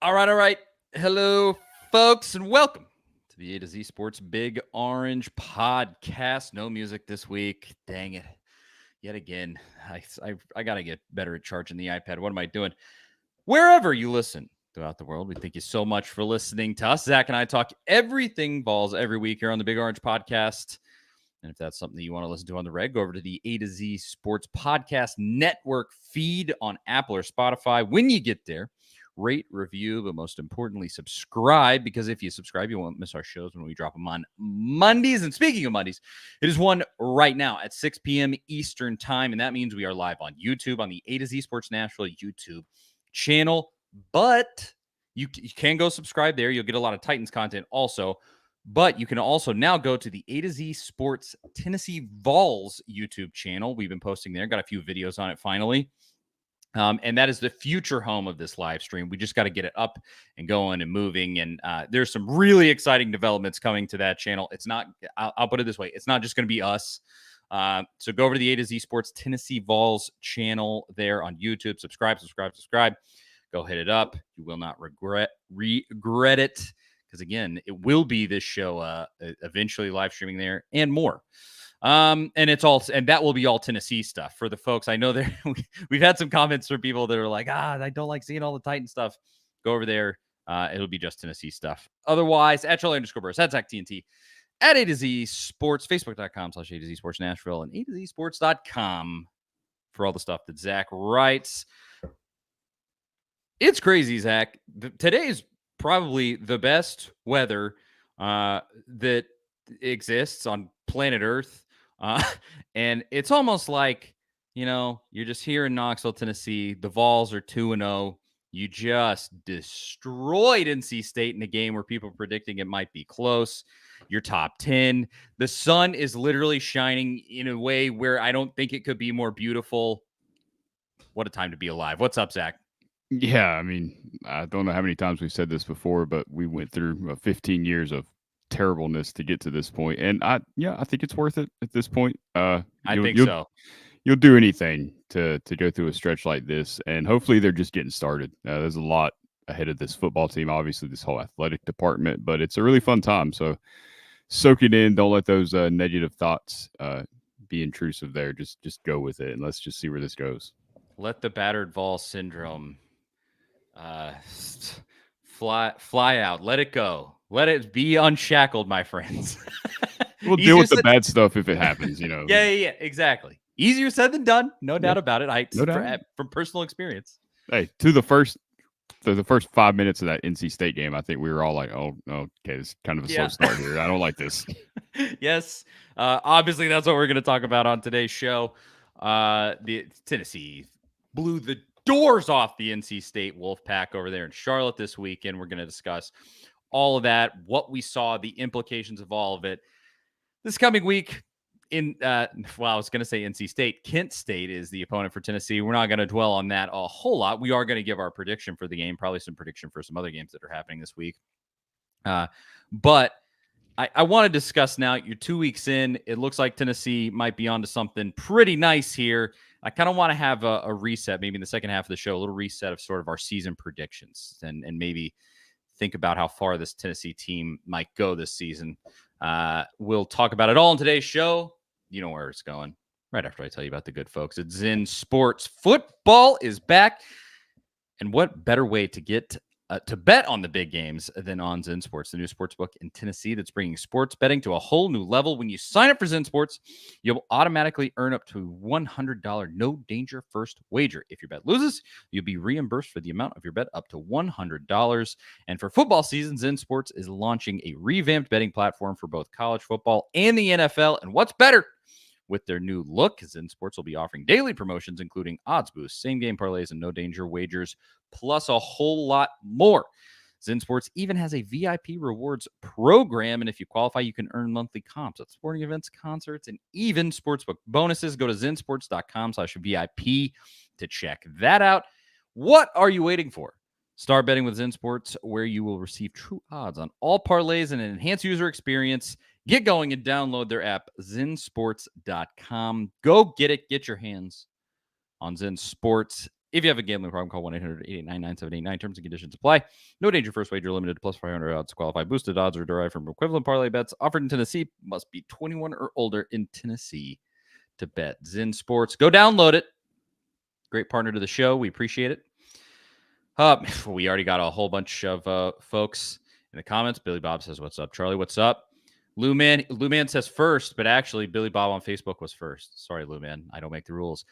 All right. Hello, folks, and welcome to the A to Z Sports Big Orange podcast. No music this week. Dang it. Yet again, I got to get better at charging the iPad. What am I doing? Wherever you listen throughout the world, we thank you so much for listening to us. Zach and I talk everything Vols every week here on the Big Orange podcast. And if that's something that you want to listen to on the reg, go over to the A to Z Sports Podcast Network feed on Apple or Spotify. When you get there, rate, review, but most importantly, subscribe, because if you subscribe, you won't miss our shows when we drop them on Mondays. And speaking of Mondays, it is one right now at 6 p.m. Eastern time, and that means we are live on YouTube, on the A to Z Sports Nashville YouTube channel. But you can go subscribe there. You'll get a lot of Titans content also. But you can also now go to the A to Z Sports Tennessee Vols YouTube channel. We've been posting there. Got a few videos on it finally. And that is the future home of this live stream. We just got to get it up and going and moving. And there's some really exciting developments coming to that channel. It's not, I'll put it this way, it's not just going to be us. So go over to the A to Z Sports Tennessee Vols channel there on YouTube. Subscribe. Go hit it up. You will not regret it. Because again, it will be this show eventually live streaming there and more. And that will be all Tennessee stuff for the folks. I know there we've had some comments from people that are like, I don't like seeing all the Titan stuff. Go over there. It'll be just Tennessee stuff. Otherwise, at Charlie_Burst, at Zach TNT, at A to Z Sports, Facebook.com/A to Z Sports Nashville, and A to Z Sports.com for all the stuff that Zach writes. It's crazy, Zach. Today's probably the best weather that exists on planet Earth. And it's almost like, you're just here in Knoxville, Tennessee. The Vols are 2-0. You just destroyed NC State in a game where people are predicting it might be close. You're top 10. The sun is literally shining in a way where I don't think it could be more beautiful. What a time to be alive. What's up, Zach? Yeah, I mean, I don't know how many times we've said this before, but we went through 15 years of terribleness to get to this point, and I think it's worth it at this point. I think You'll so. you'll do anything to go through a stretch like this, and hopefully they're just getting started. There's a lot ahead of this football team, obviously this whole athletic department, but it's a really fun time. So soak it in. Don't let those negative thoughts be intrusive there. Just go with it, and let's just see where this goes. Let the battered Vol syndrome fly out. Let it go. Let it be unshackled, my friends. We'll deal with the bad stuff if it happens, Yeah, exactly. Easier said than done, no doubt about it. No doubt. From personal experience. Hey, to the first 5 minutes of that NC State game, I think we were all like, "Oh, okay, it's kind of a slow start here. I don't like this." Yes, obviously that's what we're going to talk about on today's show. The Tennessee blew the doors off the NC State Wolfpack over there in Charlotte this weekend. We're going to discuss all of that, what we saw, the implications of all of it. This coming week, I was going to say NC State. Kent State is the opponent for Tennessee. We're not going to dwell on that a whole lot. We are going to give our prediction for the game, probably some prediction for some other games that are happening this week. But I want to discuss now. You're 2 weeks in. It looks like Tennessee might be onto something pretty nice here. I kind of want to have a reset, maybe in the second half of the show, a little reset of sort of our season predictions and maybe think about how far this Tennessee team might go this season. We'll talk about it all in today's show. You know where it's going right after I tell you about the good folks at Zen Sports. Football is back. And what better way to get to bet on the big games than on Zen Sports, the new sports book in Tennessee that's bringing sports betting to a whole new level. When you sign up for Zen Sports, you'll automatically earn up to $100 no danger first wager. If your bet loses, you'll be reimbursed for the amount of your bet up to $100. And for football season, Zen Sports is launching a revamped betting platform for both college football and the NFL. And what's better? With their new look, Zen Sports will be offering daily promotions, including odds boosts, same-game parlays, and no-danger wagers, plus a whole lot more. Zen Sports even has a VIP rewards program, and if you qualify, you can earn monthly comps at sporting events, concerts, and even sportsbook bonuses. Go to zensports.com/VIP to check that out. What are you waiting for? Start betting with Zen Sports, where you will receive true odds on all parlays and an enhanced user experience. Get going and download their app, zensports.com. Go get it. Get your hands on Zen Sports If you have a gambling problem, call 1-800-889-9789. Terms and conditions apply. No danger. First wager limited to plus 500 odds to qualify. Boosted odds are derived from equivalent parlay bets offered in Tennessee. Must be 21 or older in Tennessee to bet. Zen Sports. Go download it. Great partner to the show. We appreciate it. We already got a whole bunch of folks in the comments. Billy Bob says, "What's up, Charlie? What's up?" Lou Man says first, but actually Billy Bob on Facebook was first. Sorry, Lou Man. I don't make the rules.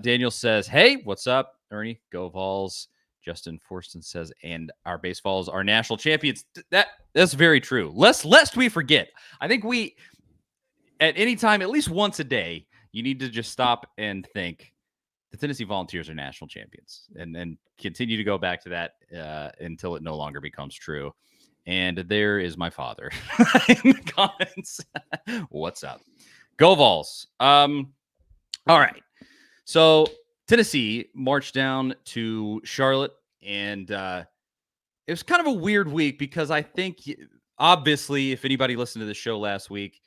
Daniel says, "Hey, what's up, Ernie? Go Vols." Justin Forston says, "And our base Vols are national champions." That's very true. Lest we forget. I think we, at any time, at least once a day, you need to just stop and think, the Tennessee Volunteers are national champions, and continue to go back to that until it no longer becomes true. And there is my father in the comments. What's up? Go Vols. All right. So Tennessee marched down to Charlotte, and it was kind of a weird week because I think, obviously, if anybody listened to the show last week,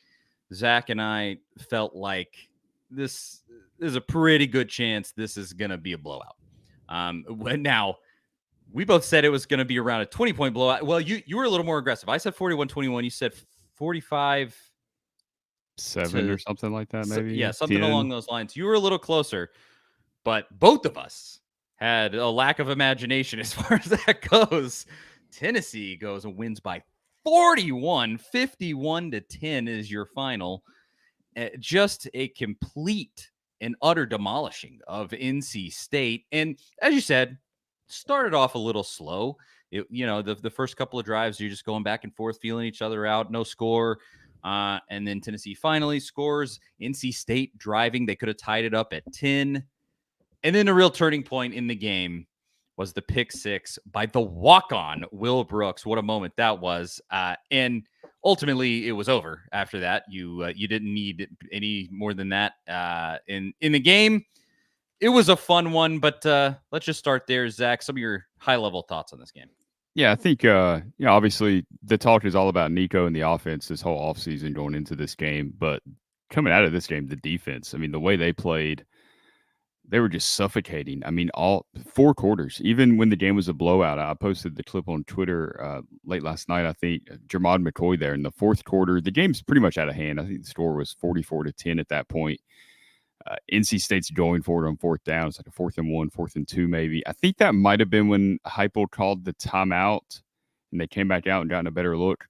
Zach and I felt like this is a pretty good chance this is going to be a blowout. Now, we both said it was going to be around a 20-point blowout. Well, you were a little more aggressive. I said 41-21. You said 45-7 or something like that, maybe. Yeah, something 10. along those lines. You were a little closer, but both of us had a lack of imagination as far as that goes. Tennessee goes and wins by 41, 51-10 is your final. Just a complete and utter demolishing of NC State. And as you said, started off a little slow. The first couple of drives, you're just going back and forth, feeling each other out, no score. And then Tennessee finally scores. NC State driving. They could have tied it up at 10. And then a real turning point in the game was the pick six by the walk-on Will Brooks. What a moment that was. And ultimately, it was over after that. You didn't need any more than that in the game. It was a fun one, but let's just start there, Zach. Some of your high-level thoughts on this game. Yeah, I think, obviously the talk is all about Nico and the offense this whole offseason going into this game. But coming out of this game, the defense, I mean, the way they played, they were just suffocating. I mean, all 4 quarters, even when the game was a blowout. I posted the clip on Twitter late last night. I think Jermod McCoy there in the 4th quarter, the game's pretty much out of hand. I think the score was 44-10 at that point. NC State's going for it on 4th down. It's like a 4th and 1, 4th and 2, maybe. I think that might have been when Heupel called the timeout and they came back out and gotten a better look.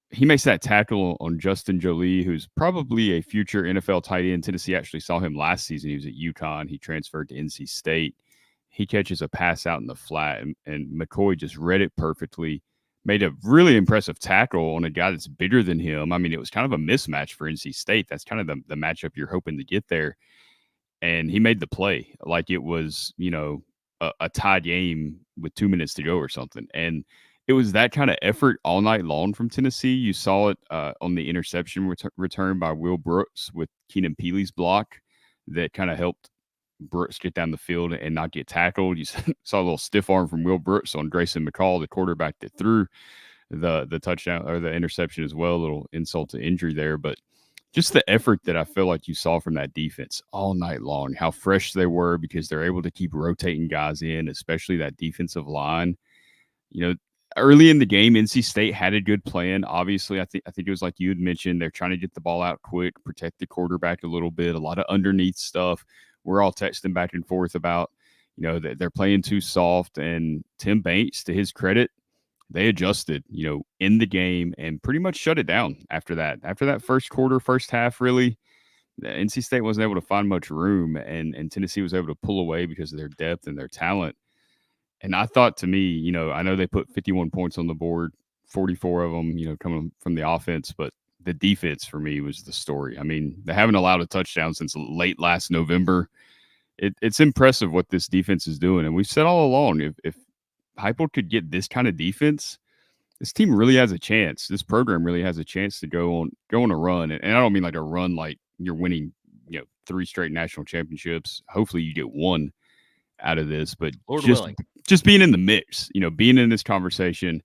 He makes that tackle on Justin Jolie, who's probably a future NFL tight end. Tennessee actually saw him last season. He was at UConn. He transferred to NC State. He catches a pass out in the flat, and McCoy just read it perfectly. Made a really impressive tackle on a guy that's bigger than him. I mean, it was kind of a mismatch for NC State. That's kind of the matchup you're hoping to get there. And he made the play like it was, a tied game with 2 minutes to go or something. And it was that kind of effort all night long from Tennessee. You saw it on the interception return by Will Brooks with Keenan Peely's block that kind of helped Brooks get down the field and not get tackled. You saw a little stiff arm from Will Brooks on Grayson McCall, the quarterback that threw the touchdown or the interception as well. A little insult to injury there, but just the effort that I feel like you saw from that defense all night long, how fresh they were because they're able to keep rotating guys in, especially that defensive line. Early in the game, NC State had a good plan. Obviously, I think it was like you had mentioned, they're trying to get the ball out quick, protect the quarterback a little bit, a lot of underneath stuff. We're all texting back and forth about, that they're playing too soft. And Tim Banks, to his credit, they adjusted, in the game and pretty much shut it down after that. After that first half, really, NC State wasn't able to find much room, and Tennessee was able to pull away because of their depth and their talent. And I thought, to me, I know they put 51 points on the board, 44 of them, coming from the offense, but the defense for me was the story. I mean, they haven't allowed a touchdown since late last November. It's impressive what this defense is doing. And we've said all along, if Heupel could get this kind of defense, this team really has a chance. This program really has a chance to go on a run. And I don't mean like a run like you're winning, 3 straight national championships. Hopefully you get one out of this, but just being in the mix, being in this conversation,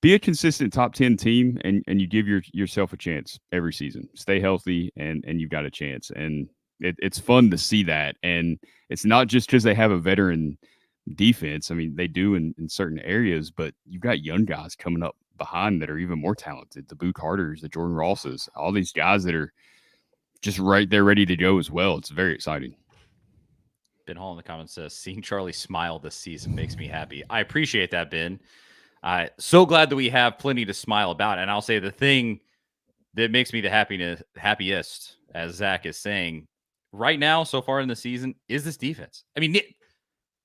be a consistent top 10 team, and you give yourself a chance every season. Stay healthy, and you've got a chance. And It's fun to see that, and it's not just because they have a veteran defense. I mean, they do in certain areas, but you've got young guys coming up behind that are even more talented. The Boo Carters, the Jordan Rosses, all these guys that are just right there ready to go as well. It's very exciting. Ben Hall in the comments says, seeing Charlie smile this season makes me happy. I appreciate that, Ben. So glad that we have plenty to smile about. And I'll say the thing that makes me the happiest, as Zach is saying, right now, so far in the season, is this defense. I mean,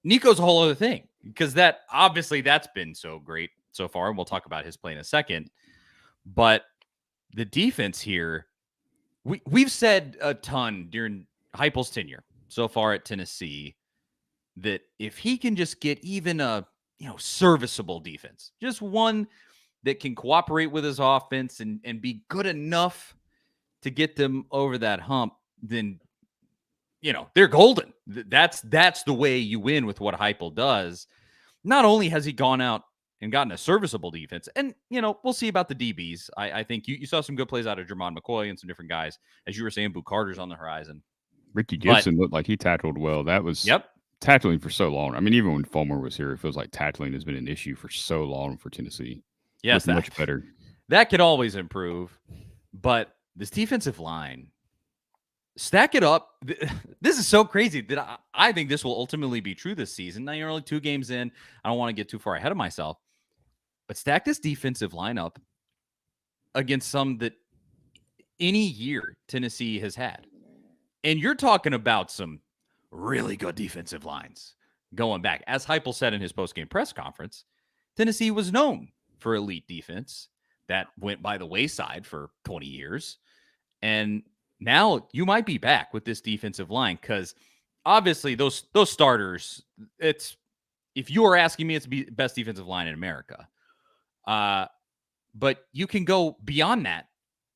Nico's a whole other thing because that's been so great so far. And we'll talk about his play in a second. But the defense here, we've said a ton during Heupel's tenure so far at Tennessee that if he can just get even a serviceable defense, just one that can cooperate with his offense and be good enough to get them over that hump, then they're golden. That's the way you win with what Heupel does. Not only has he gone out and gotten a serviceable defense, and we'll see about the DBs. I think you saw some good plays out of Jermon McCoy and some different guys, as you were saying. Boo Carter's on the horizon. Ricky Gibson looked like he tackled well. That was tackling for so long. I mean, even when Fulmer was here, it feels like tackling has been an issue for so long for Tennessee. Yes, much better. That could always improve, but this defensive line, stack it up. This is so crazy that I think this will ultimately be true this season. Now you're only 2 games in. I don't want to get too far ahead of myself, but stack this defensive line up against some that any year Tennessee has had. And you're talking about some really good defensive lines going back. As Heupel said in his postgame press conference, Tennessee was known for elite defense that went by the wayside for 20 years. And now you might be back with this defensive line because obviously those starters, if you are asking me, it's the best defensive line in America. But you can go beyond that,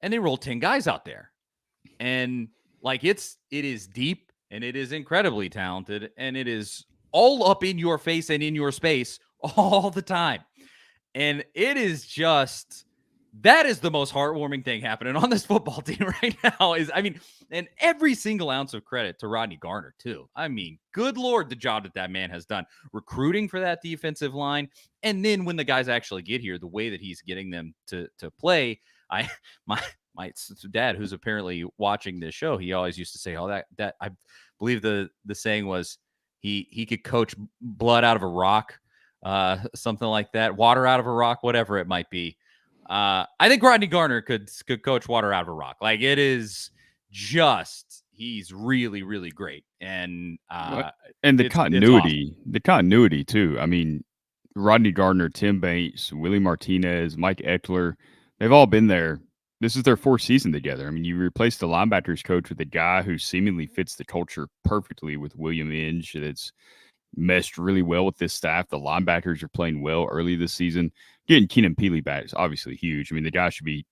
and they roll 10 guys out there. And it is deep, and it is incredibly talented, and it is all up in your face and in your space all the time. And it is just, that is the most heartwarming thing happening on this football team right now and every single ounce of credit to Rodney Garner too. I mean, good Lord, the job that man has done recruiting for that defensive line. And then when the guys actually get here, the way that he's getting them to play, my dad, who's apparently watching this show, he always used to say, that I believe the saying was he could coach blood out of a rock, something like that, water out of a rock, whatever it might be. I think Rodney Garner could coach water out of a rock. It is just, he's really, really great. And the continuity too. I mean, Rodney Gardner, Tim Bates, Willie Martinez, Mike Eckler, they've all been there. This is their 4th season together. I mean, you replace the linebackers coach with a guy who seemingly fits the culture perfectly with William Inge. That's meshed really well with this staff. The linebackers are playing well early this season. Getting Keenan Peely back is obviously huge. I mean, the guy should be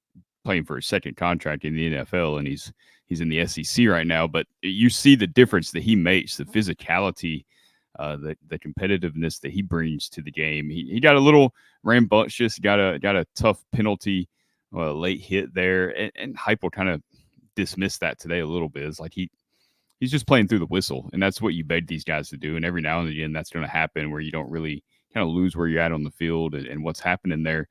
playing for a second contract in the NFL, and he's in the SEC right now. But you see the difference that he makes, the physicality, the competitiveness that he brings to the game. He got a little rambunctious, got a tough penalty, late hit there, and Heupel kind of dismissed that today a little bit. It's like he's just playing through the whistle, and that's what you beg these guys to do. And every now and again, that's going to happen where you don't really kind of lose where you're at on the field and what's happening there.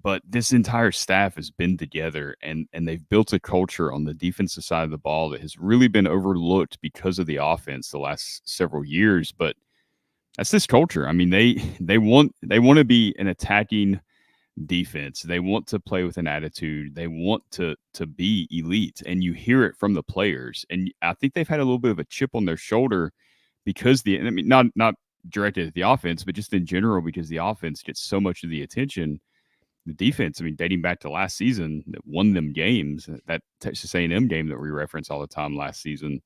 But this entire staff has been together, and they've built a culture on the defensive side of the ball that has really been overlooked because of the offense the last several years. But that's this culture. I mean, they want to be an attacking defense. They want to play with an attitude. They want to be elite, and you hear it from the players. And I think they've had a little bit of a chip on their shoulder because not directed at the offense, but just in general, because the offense gets so much of the attention. The defense, I mean, dating back to last season, that won them games. That Texas A&M game that we reference all the time last season.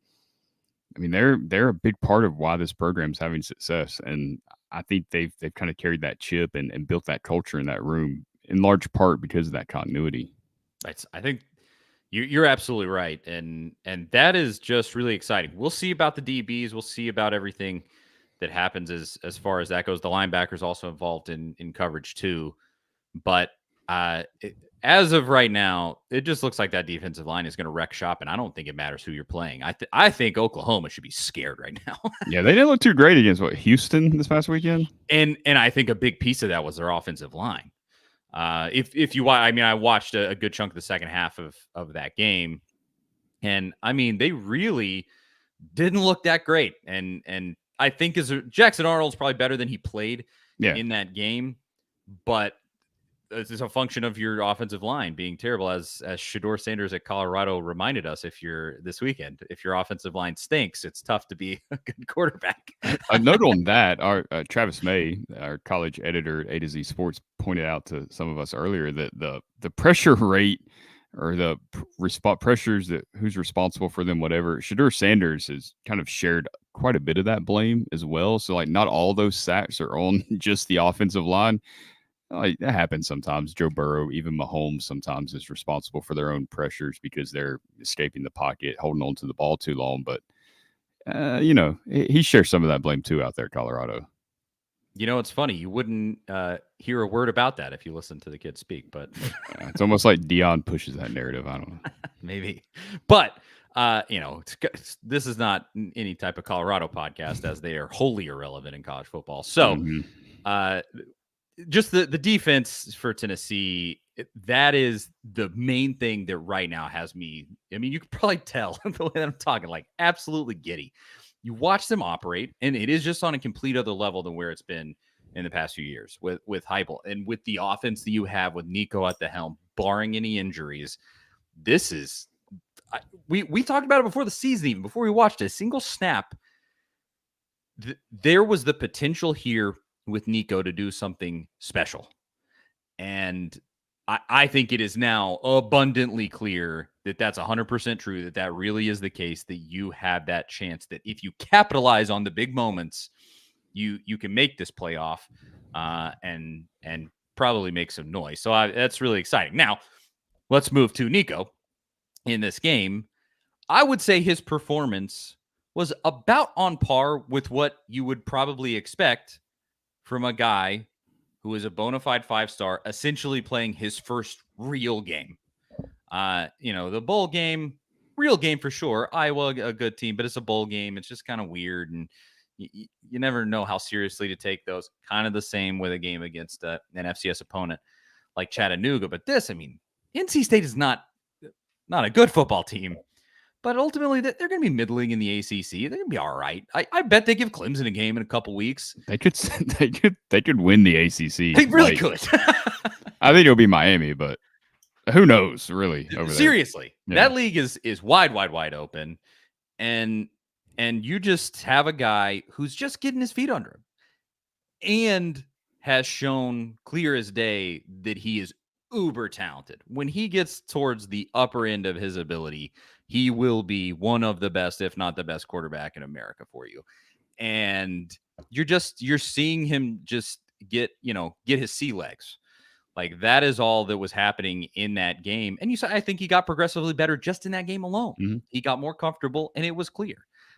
I mean, they're a big part of why this program's having success, and I think they've kind of carried that chip and built that culture in that room in large part because of that continuity. I think you're absolutely right, and that is just really exciting. We'll see about the DBs. We'll see about everything that happens as far as that goes. The linebackers also involved in coverage too, but as of right now, it just looks like that defensive line is going to wreck shop, and I don't think it matters who you're playing. I think Oklahoma should be scared right now. Yeah, they didn't look too great against Houston this past weekend. And I think a big piece of that was their offensive line. If you watch, I mean, I watched a good chunk of the second half of that game, and I mean, they really didn't look that great. And I think Jackson Arnold's probably better than he played in that game, but it's a function of your offensive line being terrible, as Shedeur Sanders at Colorado reminded us. If your offensive line stinks, it's tough to be a good quarterback. A note on that, our Travis May, our college editor at A to Z Sports, pointed out to some of us earlier that the pressure rate or the pressures that who's responsible for them, whatever. Shedeur Sanders has kind of shared quite a bit of that blame as well. So like not all those sacks are on just the offensive line. Like, that happens sometimes. Joe Burrow, even Mahomes, sometimes is responsible for their own pressures because they're escaping the pocket, holding on to the ball too long. But, he shares some of that blame too out there at Colorado. It's funny. You wouldn't hear a word about that if you listened to the kid speak, but it's almost like Dion pushes that narrative. I don't know. Maybe. But, this is not any type of Colorado podcast, as they are wholly irrelevant in college football. So, just the defense for Tennessee, that is the main thing that right now has me. I mean, you could probably tell the way that I'm talking, like absolutely giddy. You watch them operate, and it is just on a complete other level than where it's been in the past few years with Heupel and with the offense that you have with Nico at the helm, barring any injuries. This is we talked about it before the season, even before we watched a single snap. There was the potential here with Nico to do something special. And I think it is now abundantly clear that that's 100% true, that really is the case, that you have that chance that if you capitalize on the big moments, you can make this playoff and probably make some noise. So that's really exciting. Now, let's move to Nico in this game. I would say his performance was about on par with what you would probably expect from a guy who is a bona fide 5-star, essentially playing his first real game. The bowl game, real game for sure. Iowa, a good team, but it's a bowl game. It's just kind of weird, and you never know how seriously to take those. Kind of the same with a game against an FCS opponent like Chattanooga. But this, I mean, NC State is not a good football team. But ultimately, they're going to be middling in the ACC. They're going to be all right. I bet they give Clemson a game in a couple weeks. They could win the ACC. They really could. I think it'll be Miami, but who knows? Really, over seriously, there. That league is wide open, and you just have a guy who's just getting his feet under him, and has shown clear as day that he is uber talented. When he gets towards the upper end of his ability, he will be one of the best, if not the best, quarterback in America for you. And you're seeing him just get his sea legs. Like, that is all that was happening in that game. And I think he got progressively better just in that game alone. Mm-hmm. He got more comfortable, and it was clear.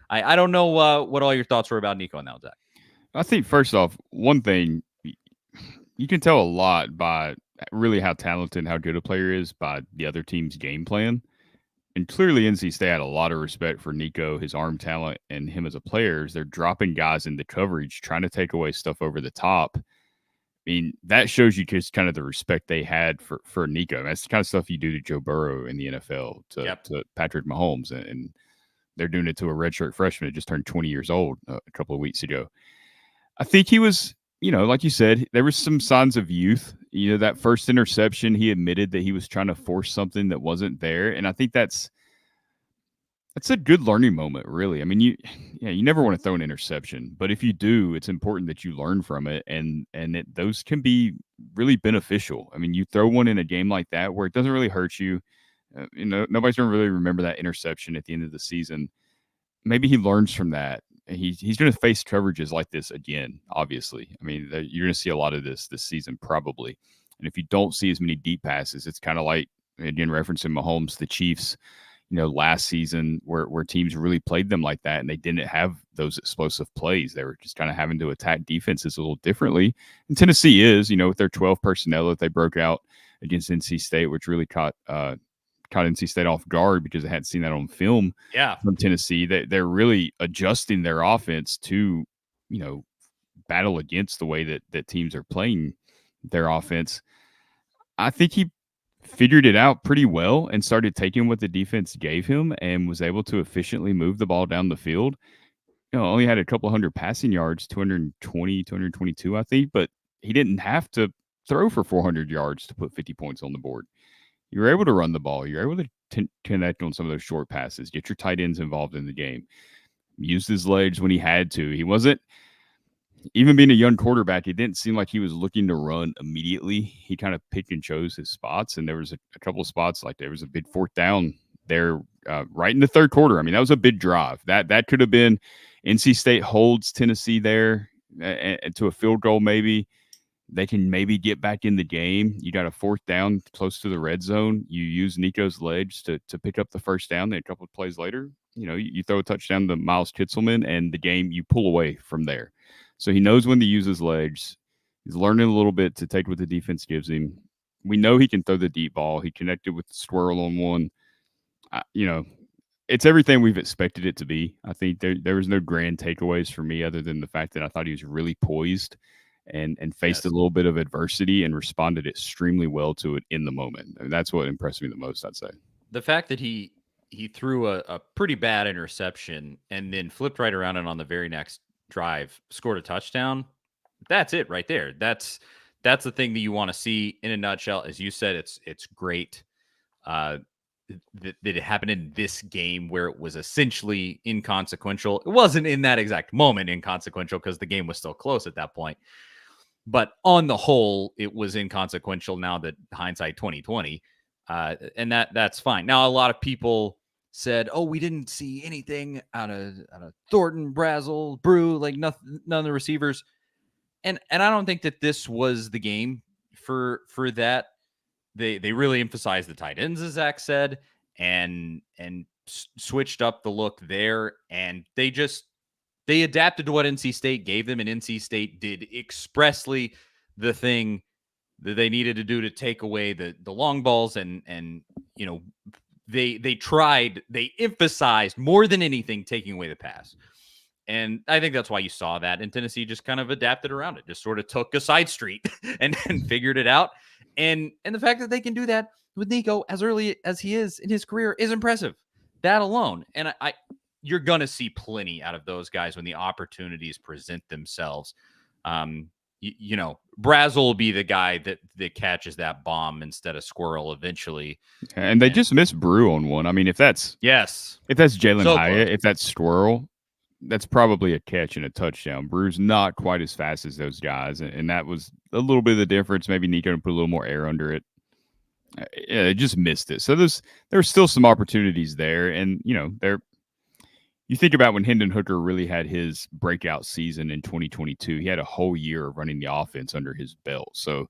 I don't know what all your thoughts were about Nico now, Zach. I think first off, one thing you can tell a lot by really how talented and how good a player is by the other team's game plan. And clearly NC State had a lot of respect for Nico, his arm talent, and him as a player. They're dropping guys into coverage, trying to take away stuff over the top. I mean, that shows you just kind of the respect they had for Nico. That's the kind of stuff you do to Joe Burrow in the NFL, to Patrick Mahomes. And they're doing it to a redshirt freshman that just turned 20 years old a couple of weeks ago. I think he was, like you said, there was some signs of youth. That first interception, he admitted that he was trying to force something that wasn't there. And I think that's a good learning moment, really. I mean, you never want to throw an interception, but if you do, it's important that you learn from it. And those can be really beneficial. I mean, you throw one in a game like that where it doesn't really hurt you. Nobody's going to really remember that interception at the end of the season. Maybe he learns from that. He's going to face coverages like this again, obviously. I mean, you're going to see a lot of this season probably. And if you don't see as many deep passes, it's kind of like, again, referencing Mahomes, the Chiefs, last season where teams really played them like that and they didn't have those explosive plays. They were just kind of having to attack defenses a little differently. And Tennessee is, with their 12 personnel that they broke out against NC State, which really caught NC State off guard because they hadn't seen that on film Yeah. from Tennessee. They're really adjusting their offense to, battle against the way that teams are playing their offense. I think he figured it out pretty well and started taking what the defense gave him and was able to efficiently move the ball down the field. Only had a couple hundred passing yards, 220, 222, I think, but he didn't have to throw for 400 yards to put 50 points on the board. You were able to run the ball. You're able to connect on some of those short passes, get your tight ends involved in the game, used his legs when he had to. He wasn't, even being a young quarterback, it didn't seem like he was looking to run immediately. He kind of picked and chose his spots, and there was a couple of spots, like there was a big fourth down there right in the third quarter. I mean, that was a big drive. That could have been NC State holds Tennessee there to a field goal maybe. They can maybe get back in the game. You got a fourth down close to the red zone. You use Nico's legs to pick up the first down. Then a couple of plays later, you throw a touchdown to Miles Kitselman, and the game, you pull away from there. So he knows when to use his legs. He's learning a little bit to take what the defense gives him. We know he can throw the deep ball. He connected with the swirl on one. It's everything we've expected it to be. I think there was no grand takeaways for me other than the fact that I thought he was really poised and faced a little bit of adversity and responded extremely well to it in the moment. I mean, that's what impressed me the most, I'd say. The fact that he threw a pretty bad interception and then flipped right around and on the very next drive scored a touchdown. That's it right there. That's the thing that you want to see in a nutshell. As you said, it's great that it happened in this game where it was essentially inconsequential. It wasn't in that exact moment inconsequential because the game was still close at that point. But on the whole, it was inconsequential now that hindsight 2020. And that's fine. Now, a lot of people said, "Oh, we didn't see anything out of Thornton, Brazel, Brew, like nothing, none of the receivers." And I don't think that this was the game for that. They really emphasized the tight ends, as Zach said, and switched up the look there, and they adapted to what NC State gave them, and NC State did expressly the thing that they needed to do to take away the long balls, and they emphasized more than anything taking away the pass. And I think that's why you saw that. And Tennessee just kind of adapted around it, just sort of took a side street and figured it out. And the fact that they can do that with Nico as early as he is in his career is impressive. That alone. And you're going to see plenty out of those guys when the opportunities present themselves. Brazel will be the guy that catches that bomb instead of Squirrel eventually. And they just missed Brew on one. I mean, if that's Jalen Hyatt, if that's Squirrel, that's probably a catch and a touchdown. Brew's not quite as fast as those guys, and that was a little bit of the difference. Maybe Nico put a little more air under it. It just missed it. So there's still some opportunities there, and you think about when Hendon Hooker really had his breakout season in 2022. He had a whole year of running the offense under his belt. So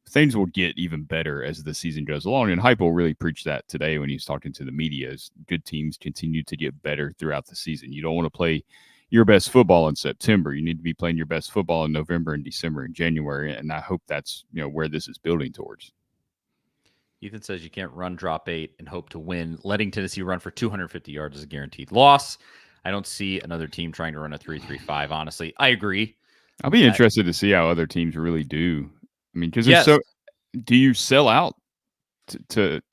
things will get even better as the season goes along. And Hype will really preach that today when he's talking to the media, as good teams continue to get better throughout the season. You don't want to play your best football in September. You need to be playing your best football in November and December and January. And I hope that's where this is building towards. Ethan says you can't run drop 8 and hope to win. Letting Tennessee run for 250 yards is a guaranteed loss. I don't see another team trying to run a 3-3-5, honestly. I agree. I'll be interested to see how other teams really do. I mean, because do you sell out to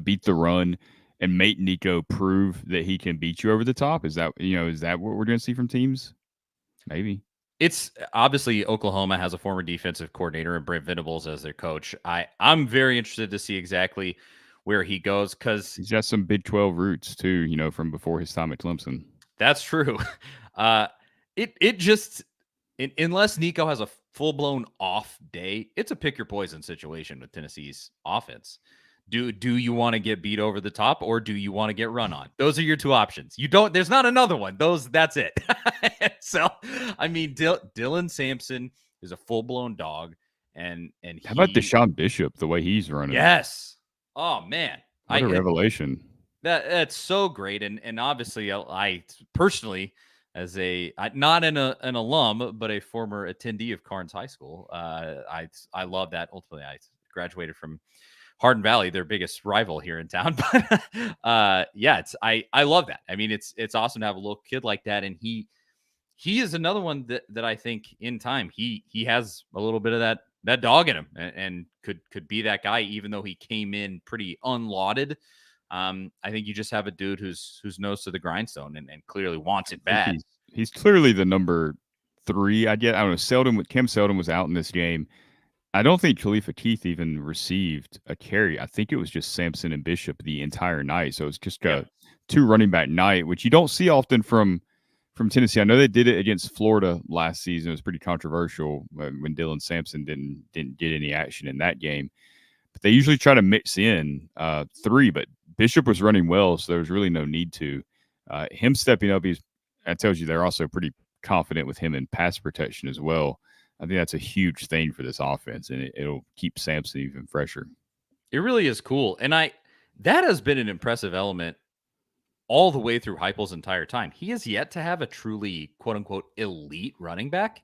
beat the run and make Nico prove that he can beat you over the top? Is that what we're going to see from teams? Maybe. It's obviously Oklahoma has a former defensive coordinator and Brent Venables as their coach. I'm very interested to see exactly where he goes, because he's got some Big 12 roots too, from before his time at Clemson. That's true. Unless Nico has a full-blown off day, it's a pick your poison situation with Tennessee's offense. Do you want to get beat over the top, or do you want to get run on? Those are your two options. There's not another one. That's it. So, I mean, Dylan Sampson is a full-blown dog, and how about Deshaun Bishop, the way he's running? Yes. Oh man. What a revelation. That's so great. And obviously I personally, as not an alum, but a former attendee of Carnes High School, I love that. Ultimately, graduated from Hardin Valley, their biggest rival here in town. But yeah, I love that. I mean, it's awesome to have a little kid like that, and he is another one that I think in time he has a little bit of that dog in him, and could be that guy, even though he came in pretty unlauded. I think you just have a dude who's nose to the grindstone and clearly wants it bad. He's clearly the number 3. I don't know. Cam Seldon was out in this game. I don't think Khalifa Keith even received a carry. I think it was just Sampson and Bishop the entire night. So it's just a 2 running back night, which you don't see often from Tennessee. I know they did it against Florida last season. It was pretty controversial when Dylan Sampson didn't get any action in that game. But they usually try to mix in 3, but Bishop was running well, so there was really no need to. Him stepping up, that tells you they're also pretty confident with him in pass protection as well. I think that's a huge thing for this offense, and it'll keep Sampson even fresher. It really is cool. And that has been an impressive element all the way through Heupel's entire time. He has yet to have a truly quote unquote elite running back.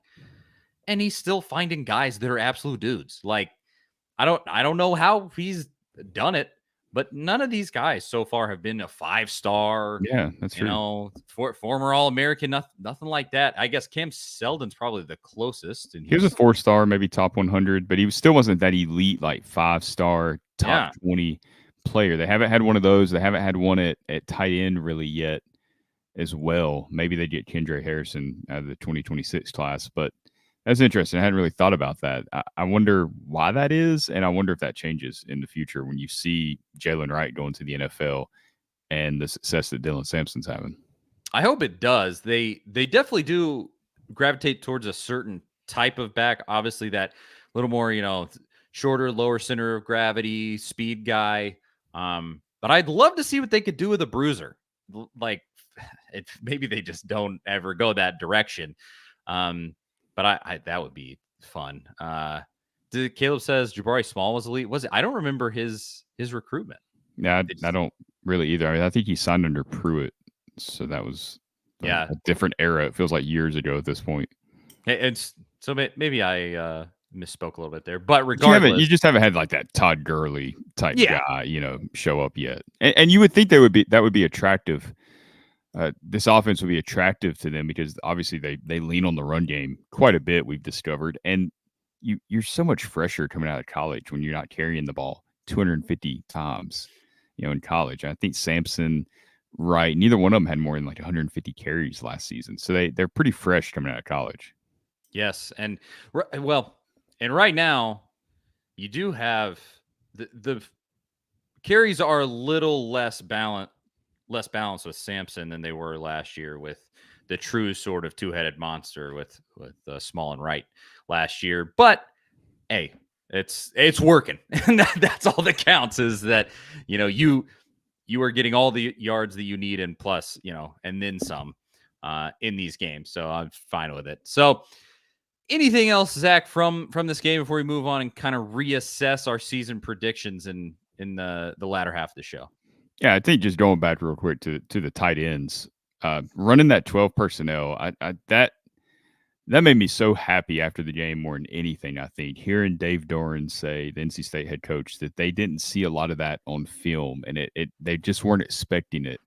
And he's still finding guys that are absolute dudes. Like, I don't know how he's done it, but none of these guys so far have been a 5-star. Yeah, that's true. Former All-American, nothing like that. I guess Cam Seldon's probably the closest. And he was a 4-star, maybe top 100, but he still wasn't that elite, like 5-star, top 20 player. They haven't had one of those. They haven't had one at tight end really yet as well. Maybe they get Kendra Harrison out of the 2026 class, but that's interesting. I hadn't really thought about that. I wonder why that is, and I wonder if that changes in the future when you see Jalen Wright going to the NFL and the success that Dylan Sampson's having. I hope it does. They definitely do gravitate towards a certain type of back. Obviously, that little more, shorter, lower center of gravity, speed guy. But I'd love to see what they could do with a bruiser. Like, maybe they just don't ever go that direction. But I that would be fun. Caleb says Jabari Small was elite. Was it? I don't remember his recruitment. Yeah, I don't really either. I mean, I think he signed under Pruitt, so that was a different era. It feels like years ago at this point. It's so maybe I misspoke a little bit there, but regardless, you just haven't had like that Todd Gurley type guy, show up yet. And you would think that would be attractive. This offense would be attractive to them because obviously they lean on the run game quite a bit, we've discovered. And you're so much fresher coming out of college when you're not carrying the ball 250 times, in college. And I think Sampson, Wright, neither one of them had more than like 150 carries last season. So they're pretty fresh coming out of college. Yes. And right now you do have the carries are a little less balanced with Sampson than they were last year with the true sort of two-headed monster with Small and Wright last year. But hey, it's working. And that's all that counts, is that, you are getting all the yards that you need and plus, and then some in these games. So I'm fine with it. So anything else, Zach, from this game before we move on and kind of reassess our season predictions in the latter half of the show? Yeah, I think just going back real quick to the tight ends, running that 12 personnel, that made me so happy after the game more than anything. I think hearing Dave Doran say, the NC State head coach, that they didn't see a lot of that on film, and they just weren't expecting it.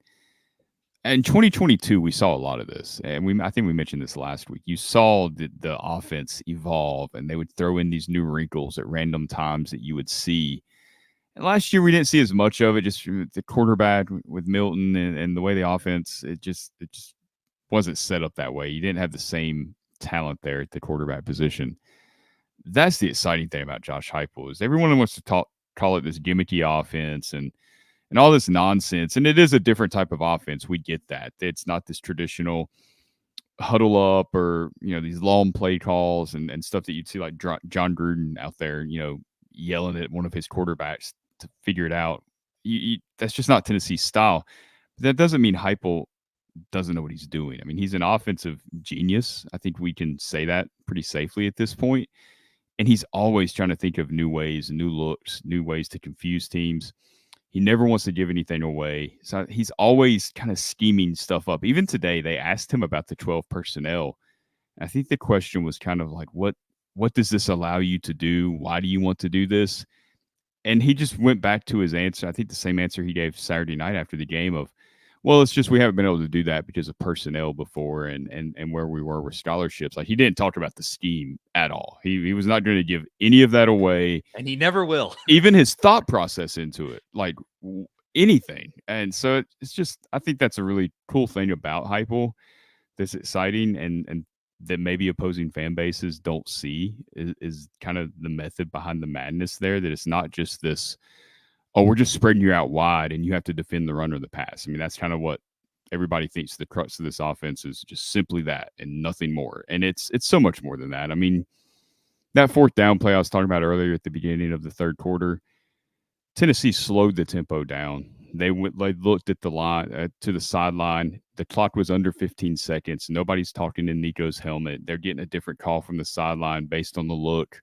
In 2022, we saw a lot of this, and I think we mentioned this last week. You saw the offense evolve, and they would throw in these new wrinkles at random times that you would see. And last year, we didn't see as much of it, just the quarterback with Milton and the way the offense, it just wasn't set up that way. You didn't have the same talent there at the quarterback position. That's the exciting thing about Josh Heupel, is everyone wants to call it this gimmicky offense and all this nonsense. And it is a different type of offense. We get that. It's not this traditional huddle up or, these long play calls and stuff that you'd see like John Gruden out there, yelling at one of his quarterbacks to figure it out. That's just not Tennessee's style. But that doesn't mean Heupel doesn't know what he's doing. I mean, he's an offensive genius. I think we can say that pretty safely at this point. And he's always trying to think of new ways, new looks, new ways to confuse teams. He never wants to give anything away. So he's always kind of scheming stuff up. Even today, they asked him about the 12 personnel. I think the question was kind of like, what does this allow you to do? Why do you want to do this? And he just went back to his answer. I think the same answer he gave Saturday night after the game of, well, it's just we haven't been able to do that because of personnel before and where we were with scholarships. Like he didn't talk about the scheme at all. He was not going to give any of that away. And he never will. Even his thought process into it, like anything. And so it's just, I think that's a really cool thing about Heupel that's exciting and that maybe opposing fan bases don't see is kind of the method behind the madness there, that it's not just this, oh, we're just spreading you out wide and you have to defend the run or the pass. I mean, that's kind of what everybody thinks the crux of this offense is, just simply that and nothing more. And it's so much more than that. I mean, that fourth down play I was talking about earlier at the beginning of the third quarter, Tennessee slowed the tempo down. They looked at the line to the sideline. The clock was under 15 seconds. Nobody's talking in Nico's helmet. They're getting a different call from the sideline based on the look.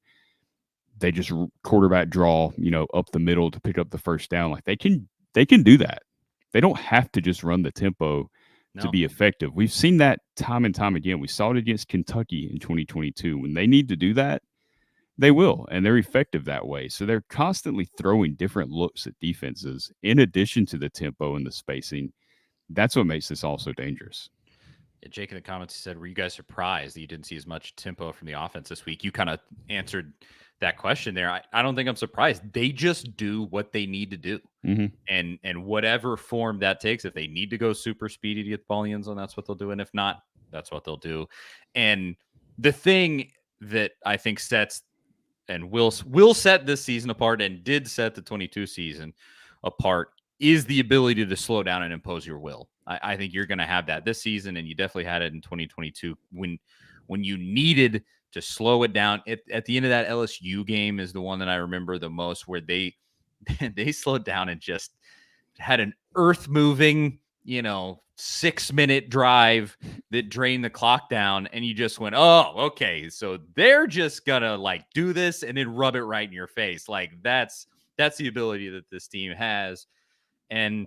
They just quarterback draw, up the middle to pick up the first down. Like they can do that. They don't have to just run the tempo to be effective. We've seen that time and time again. We saw it against Kentucky in 2022. When they need to do that, they will, and they're effective that way. So they're constantly throwing different looks at defenses in addition to the tempo and the spacing. That's what makes this all so dangerous. Yeah, Jake in the comments said, were you guys surprised that you didn't see as much tempo from the offense this week? You kind of answered that question there. I don't think I'm surprised. They just do what they need to do. Mm-hmm. And whatever form that takes, if they need to go super speedy to get the ball in the end zone, that's what they'll do. And if not, that's what they'll do. And the thing that I think sets and will set this season apart and did set the 22 season apart is the ability to slow down and impose your will. I think you're going to have that this season, and you definitely had it in 2022 when you needed to slow it down. At the end of that LSU game is the one that I remember the most, where they slowed down and just had an earth-moving, 6-minute drive that drained the clock down, and you just went, oh, okay, so they're just gonna do this and then rub it right in your face. Like that's the ability that this team has. And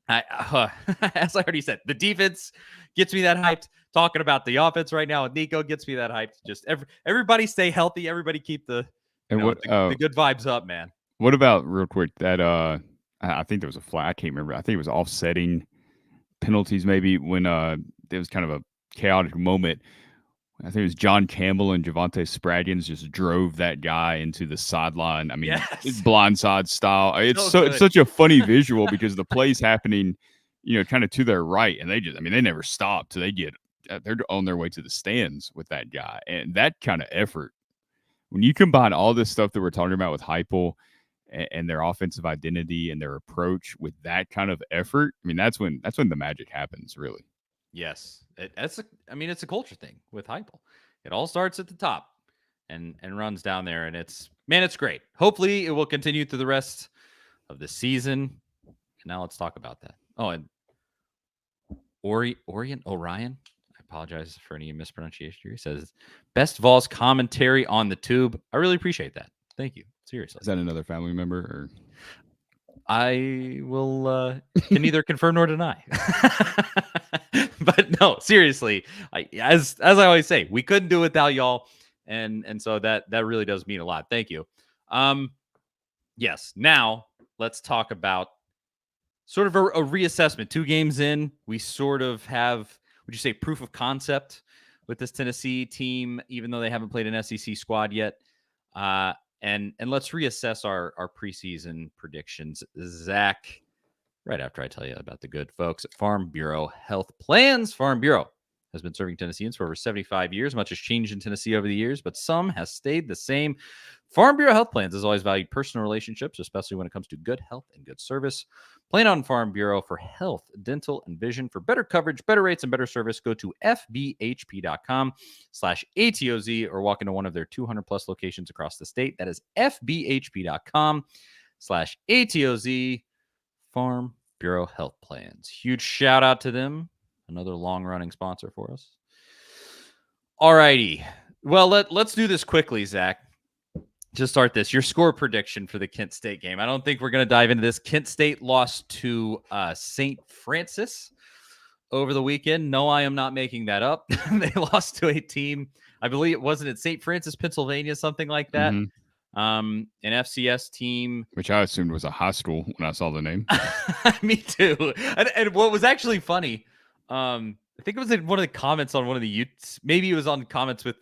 as I already said, the defense gets me that hyped. Talking about the offense right now with Nico gets me that hyped. Just everybody stay healthy. Everybody keep the good vibes up, man. What about, real quick, that I think there was a flag. I can't remember. I think it was offsetting penalties maybe when there was kind of a chaotic moment. I think it was John Campbell and Javonte Spraggins just drove that guy into the sideline. I mean, yes. Blindside style. It's such a funny visual because the play's happening, kind of to their right, and they never stop till they're on their way to the stands with that guy. And that kind of effort, when you combine all this stuff that we're talking about with Heupel and their offensive identity and their approach with that kind of effort, I mean, that's when the magic happens, really. Yes, it's a culture thing with Heupel. It all starts at the top and runs down there, and it's great. Hopefully, it will continue through the rest of the season. And now let's talk about that. Oh, and Orion. I apologize for any mispronunciation. He says, "Best Vols commentary on the tube." I really appreciate that. Thank you. Seriously. Is that another family member or? I will can neither confirm nor deny. But no, seriously, as I always say, we couldn't do it without y'all, and so that really does mean a lot. Thank you. Yes. Now let's talk about sort of a reassessment. 2 games in, we sort of have, would you say, proof of concept with this Tennessee team, even though they haven't played an SEC squad yet. And let's reassess our preseason predictions. Zach, right after I tell you about the good folks at Farm Bureau Health Plans. Farm Bureau has been serving Tennesseans for over 75 years. Much has changed in Tennessee over the years, but some has stayed the same. Farm Bureau Health Plans has always valued personal relationships, especially when it comes to good health and good service. Plan on Farm Bureau for health, dental, and vision. For better coverage, better rates, and better service, go to fbhp.com/ATOZ or walk into one of their 200-plus locations across the state. That is fbhp.com/ATOZ. Farm Bureau Health Plans. Huge shout out to them. Another long-running sponsor for us. All righty. Well, let's do this quickly, Zach. To start this, your score prediction for the Kent State game. I don't think we're going to dive into this. Kent State lost to St. Francis over the weekend. No, I am not making that up. They lost to a team, I believe it wasn't at St. Francis, Pennsylvania, something like that. Mm-hmm. An FCS team. Which I assumed was a high school when I saw the name. Me too. And what was actually funny, I think it was in one of the comments on one of the youths. Maybe it was on comments with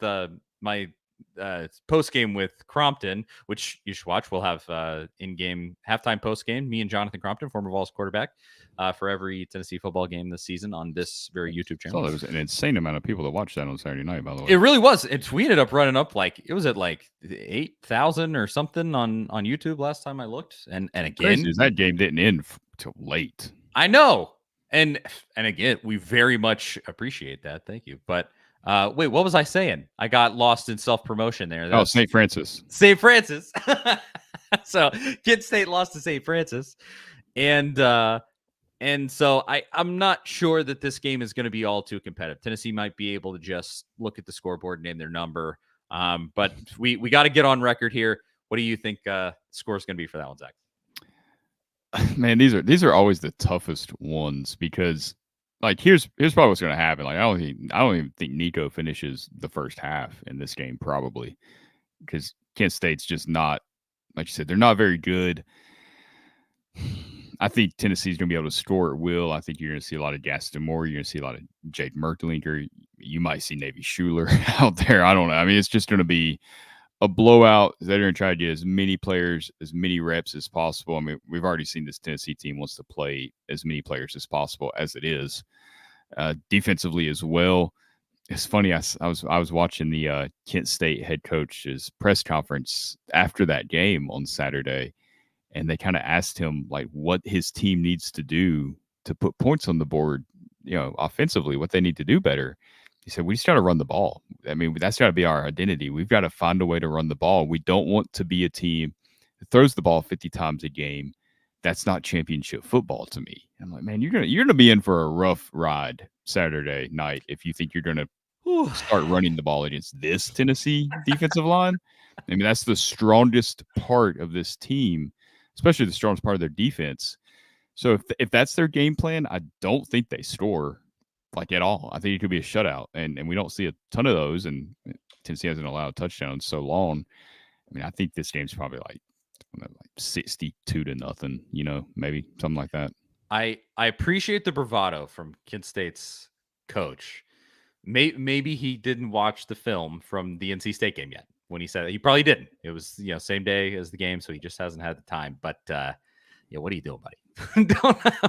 my post game with Crompton, which you should watch. We'll have in-game halftime post game. Me and Jonathan Crompton, former Vols quarterback, for every Tennessee football game this season on this very YouTube I saw channel. there was an insane amount of people that watched that on Saturday night, by the way. It really was. We ended up running up like it was at like 8,000 or something on YouTube last time I looked. And again, Crazy is that game didn't end till late. I know. And again, we very much appreciate that. Thank you. But wait, what was I saying? I got lost in self-promotion there. Oh, St. Francis. St. Francis. So Kent State lost to St. Francis. And so I'm not sure that this game is going to be all too competitive. Tennessee might be able to just look at the scoreboard and name their number. But we got to get on record here. What do you think score is going to be for that one, Zach? Man, these are always the toughest ones because, like, here's probably what's going to happen. Like, I don't even think Nico finishes the first half in this game, probably, because Kent State's just not, like you said, they're not very good. I think Tennessee's going to be able to score at will. I think you're going to see a lot of Gaston Moore. You're going to see a lot of Jake Merklinker. You might see Navy Schuler out there. I don't know. I mean, it's just going to be a blowout. They're going to try to get as many players, as many reps as possible. I mean, we've already seen this Tennessee team wants to play as many players as possible as it is. Defensively as well. It's funny. I was watching the Kent State head coach's press conference after that game on Saturday, and they kind of asked him like what his team needs to do to put points on the board, offensively, what they need to do better. He said, we just got to run the ball. I mean, that's got to be our identity. We've got to find a way to run the ball. We don't want to be a team that throws the ball 50 times a game. That's not championship football to me. I'm like, man, you're gonna be in for a rough ride Saturday night if you think you're gonna start running the ball against this Tennessee defensive line. I mean, that's the strongest part of this team, especially the strongest part of their defense. So if that's their game plan, I don't think they score like at all. I think it could be a shutout, and we don't see a ton of those. And Tennessee hasn't allowed a touchdown in so long. I mean, I think this game's probably like 62-0, maybe something like that. I appreciate the bravado from Kent State's coach. Maybe he didn't watch the film from the NC State game yet when he said it. He probably didn't. It was same day as the game, so he just hasn't had the time. But what are you doing, buddy?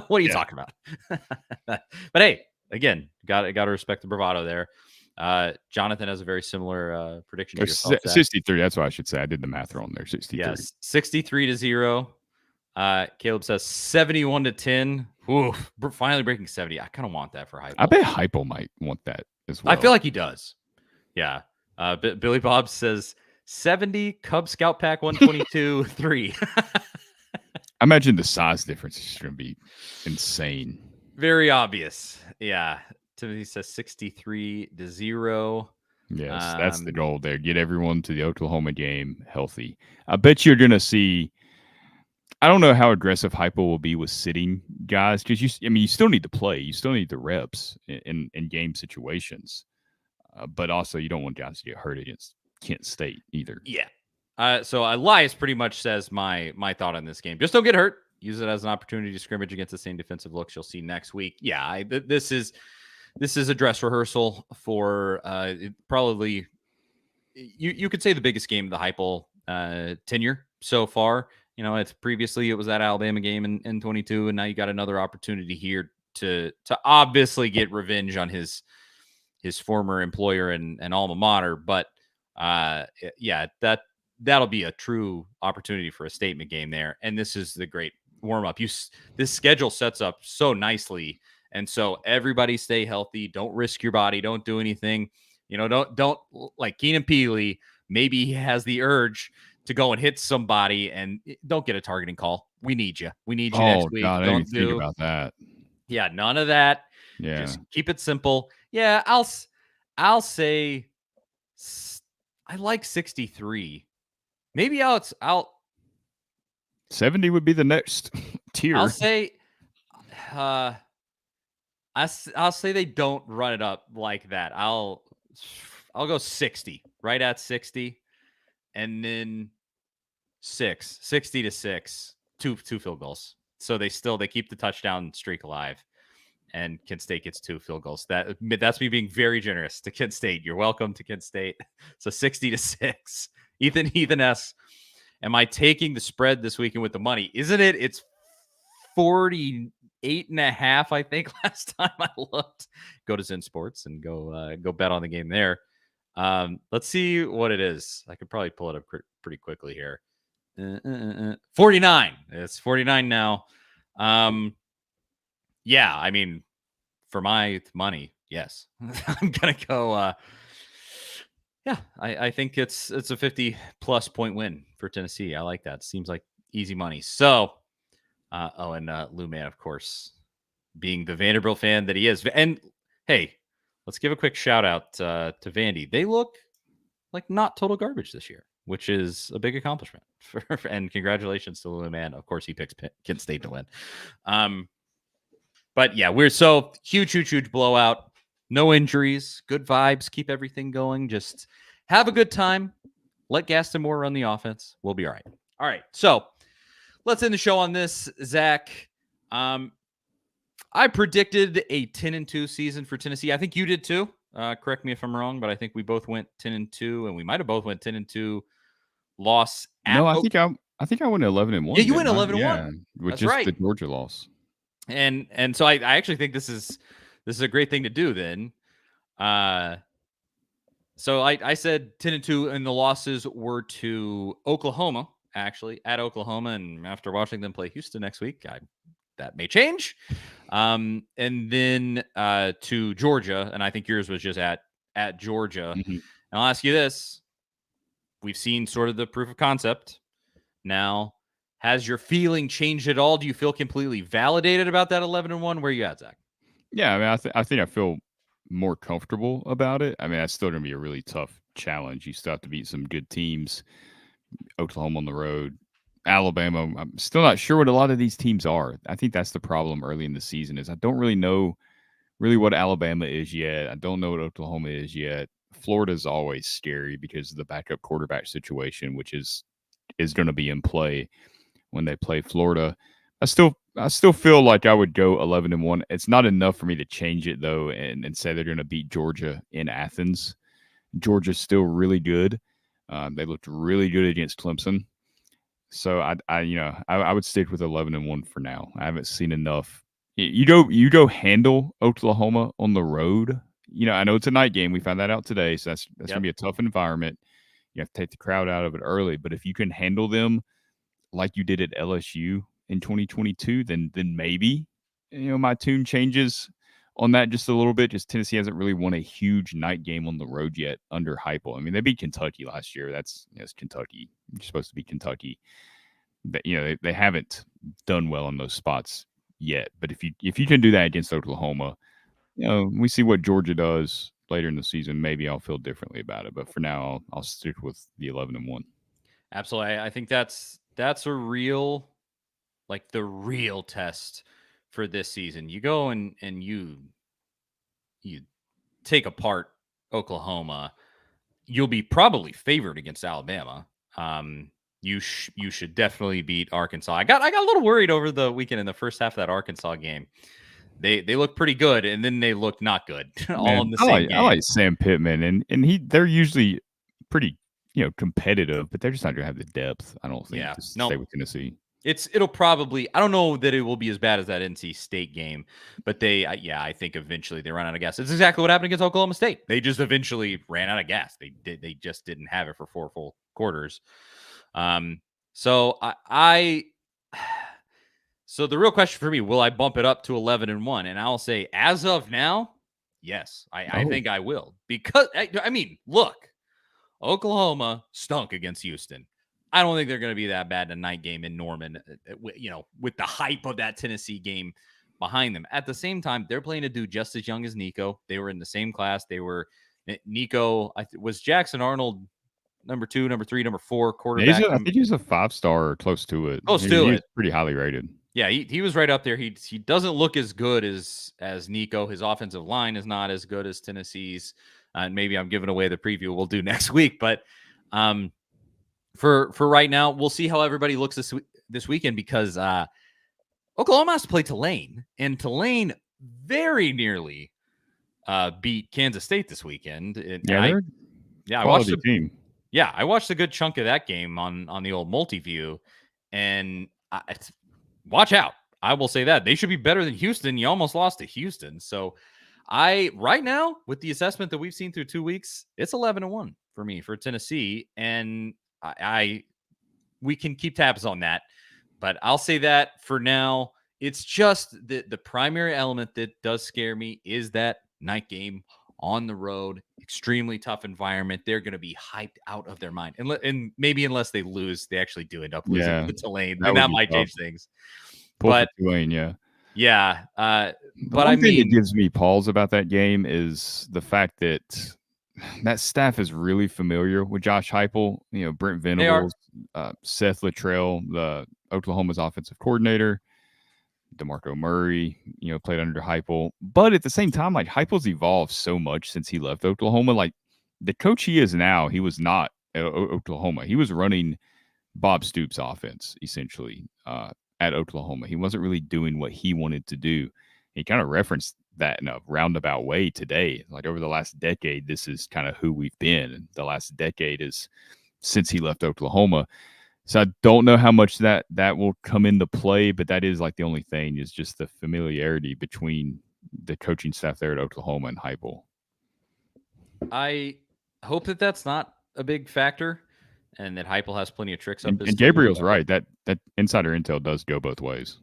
What are you talking about? But hey, again, got to respect the bravado there. Jonathan has a very similar prediction to yourself. 63. That's what I should say. I did the math wrong there. 63. Yes, 63-0. Caleb says 71-10. Ooh, finally breaking 70. I kind of want that for Hypo. I bet Hypo might want that as well. I feel like he does. Yeah. Billy Bob says 70, Cub Scout Pack 122, 3. I imagine the size difference is going to be insane. Very obvious. Yeah. Timothy says 63-0. Yes, that's the goal there. Get everyone to the Oklahoma game healthy. I bet you're going to see. I don't know how aggressive Hypo will be with sitting guys because you still need to play. You still need the reps in game situations. But also, you don't want guys to get hurt against Kent State either. Yeah. So Elias pretty much says my thought on this game. Just don't get hurt. Use it as an opportunity to scrimmage against the same defensive looks you'll see next week. Yeah, this is a dress rehearsal for probably you could say the biggest game of the Heupel tenure so far. It's previously it was that Alabama game in 22, and now you got another opportunity here to obviously get revenge on his former employer and alma mater. But that'll be a true opportunity for a statement game there. And this is the great warm up. This schedule sets up so nicely. And so everybody stay healthy. Don't risk your body. Don't do anything. Don't like Keenan Peely. Maybe he has the urge to go and hit somebody, and don't get a targeting call. We need you. We need you next week. God, I didn't think about that. Yeah, none of that. Yeah, just keep it simple. Yeah, I'll say I like 63. Maybe I'll 70 would be the next tier. I'll say I'll say they don't run it up like that. I'll go 60, right at 60. And then 60-6, two field goals. So they keep the touchdown streak alive, and Kent State gets 2 field goals. That's me being very generous to Kent State. You're welcome to Kent State. So 60-6. Ethan S. Am I taking the spread this weekend with the money? Isn't it? It's 48.5, I think, last time I looked. Go to Zen Sports and go bet on the game there. Let's see what it is. I could probably pull it up pretty quickly here. 49. It's 49 now. Yeah, I mean, for my money, yes. I'm gonna go. Yeah, I think it's a 50+ point win for Tennessee. I like that. Seems like easy money. So, and Lou Man, of course, being the Vanderbilt fan that he is. And hey, let's give a quick shout out to Vandy. They look like not total garbage this year, which is a big accomplishment. And congratulations to Lou Man. Of course, he picks Kent State to win. But yeah, we're so huge blowout. No injuries, good vibes, keep everything going. Just have a good time. Let Gaston Moore run the offense. We'll be all right. All right, so let's end the show on this, Zach. I predicted a 10-2 season for Tennessee. I think you did too. Correct me if I'm wrong, but I think we both went 10-2, and we might have both went 10-2. Loss. No, I think I went 11-1. Yeah, you went 11-1. Yeah, with That's just right. the Georgia loss. And so I actually think this is a great thing to do then. So I said 10-2, and the losses were to Oklahoma, actually, at Oklahoma. And after watching them play Houston next week, that may change. And then to Georgia, and I think yours was just at Georgia. Mm-hmm. And I'll ask you this. We've seen sort of the proof of concept. Now, has your feeling changed at all? Do you feel completely validated about that 11-1? Where are you at, Zach? Yeah, I mean, I think I feel more comfortable about it. I mean, that's still going to be a really tough challenge. You still have to beat some good teams. Oklahoma on the road, Alabama. I'm still not sure what a lot of these teams are. I think that's the problem early in the season is I don't really know what Alabama is yet. I don't know what Oklahoma is yet. Florida's always scary because of the backup quarterback situation, which is going to be in play when they play Florida. I still feel like I would go 11-1. It's not enough for me to change it though, and say they're going to beat Georgia in Athens. Georgia's still really good. They looked really good against Clemson. So I would stick with 11-1 for now. I haven't seen enough. You go handle Oklahoma on the road. I know it's a night game. We found that out today, so that's going to be a tough environment. You have to take the crowd out of it early, but if you can handle them like you did at LSU in 2022, then maybe my tune changes on that just a little bit. Just Tennessee hasn't really won a huge night game on the road yet under Heupel. I mean, they beat Kentucky last year. That's Kentucky. You're supposed to be Kentucky. But they haven't done well in those spots yet. But if you can do that against Oklahoma, we see what Georgia does later in the season. Maybe I'll feel differently about it. But for now, I'll stick with the 11-1. Absolutely. I think that's a real, like the real test for this season. You go and you take apart Oklahoma, you'll be probably favored against Alabama. You should definitely beat Arkansas. I got a little worried over the weekend in the first half of that Arkansas game. They looked pretty good, and then they looked not good. All in the same game. I like Sam Pittman, and they're usually pretty competitive, but they're just not going to have the depth, I don't think, to stay with Tennessee. It'll probably, I don't know that it will be as bad as that NC State game, but I think eventually they run out of gas. It's exactly what happened against Oklahoma State. They just eventually ran out of gas. They just didn't have it for 4 full quarters. So so the real question for me, will I bump it up to 11-1? And I'll say, as of now, yes, I think I will, because I mean, look, Oklahoma stunk against Houston. I don't think they're going to be that bad in a night game in Norman, with the hype of that Tennessee game behind them. At the same time, they're playing a dude just as young as Nico. They were in the same class. Nico, was Jackson Arnold number 2, number 3, number 4 quarterback. I think he's a 5-star or close to it. He's pretty highly rated. Yeah, he was right up there. He doesn't look as good as Nico. His offensive line is not as good as Tennessee's. And maybe I'm giving away the preview we'll do next week. But for right now, we'll see how everybody looks this weekend because Oklahoma has to play Tulane, and Tulane very nearly beat Kansas State this weekend. Yeah, I watched quality team. Yeah, I watched a good chunk of that game on the old multi-view, and watch out. I will say that they should be better than Houston. You almost lost to Houston, so right now with the assessment that we've seen through 2 weeks, it's 11-1 for me for Tennessee, and we can keep tabs on that. But I'll say that for now, it's just the primary element that does scare me is that night game on the road, extremely tough environment. They're going to be hyped out of their mind. And maybe unless they lose, they actually do end up losing to Tulane. Then that might change things. But Tulane, yeah. Yeah. But one thing that gives me pause about that game is the fact that that staff is really familiar with Josh Heupel, Brent Venables, Seth Luttrell, the Oklahoma's offensive coordinator, DeMarco Murray, played under Heupel. But at the same time, like Heupel's evolved so much since he left Oklahoma. Like the coach he is now, he was not at Oklahoma. He was running Bob Stoops' offense essentially at Oklahoma. He wasn't really doing what he wanted to do. He kind of referenced that in a roundabout way today. Like over the last decade, this is kind of who we've been. And the last decade is since he left Oklahoma. So I don't know how much that will come into play, but that is like the only thing is just the familiarity between the coaching staff there at Oklahoma and Heupel. I hope that that's not a big factor and that Heupel has plenty of tricks up his sleeve. And Gabriel's right. That insider intel does go both ways.